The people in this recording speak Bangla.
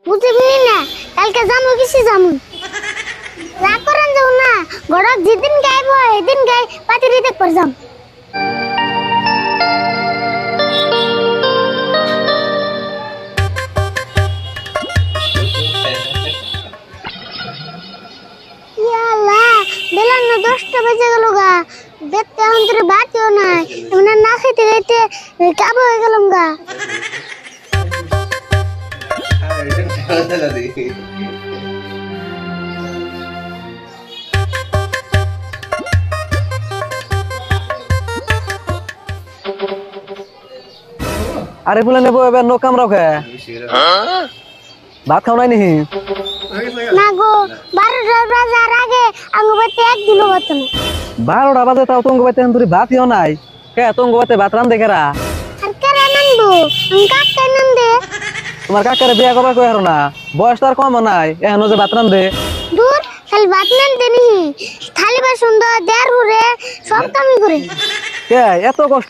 বুঝবি না কালকে যামু কিছু যামু রাগ করেন যাও না গড়ক যেদিন গাইব এদিন গাই পাতিরি দেখ পর যাম ইয়ালা বেলা না 10টা বেজে গেল গা দেখতে অন্তরে বাতিও নাই এমন না খেতে খেতে কাবু হয়ে গেলাম গা আরে বলে নেবো এবার নো কামরাও খে ভাত খাও নাই নি না গো 12টা বাজার আগে আঙ্গুবাতে এক দিলো হতো না 12টা বাজে তাও তোমাকে বাইতে তুই ভাতইও নাই কে তোমাকে বাইতে ভাত রান দেখেরা আর কারে নান্দু কাকে নন্দে তোমার কাকারে বিয়া করবা কই হারো না বয়স তার কম নাই এখনো যে ভাত রান দে দূর খালি ভাত নন্দে নি খালি বাসন দেড় হুরে সব কামই করে কে এত কষ্ট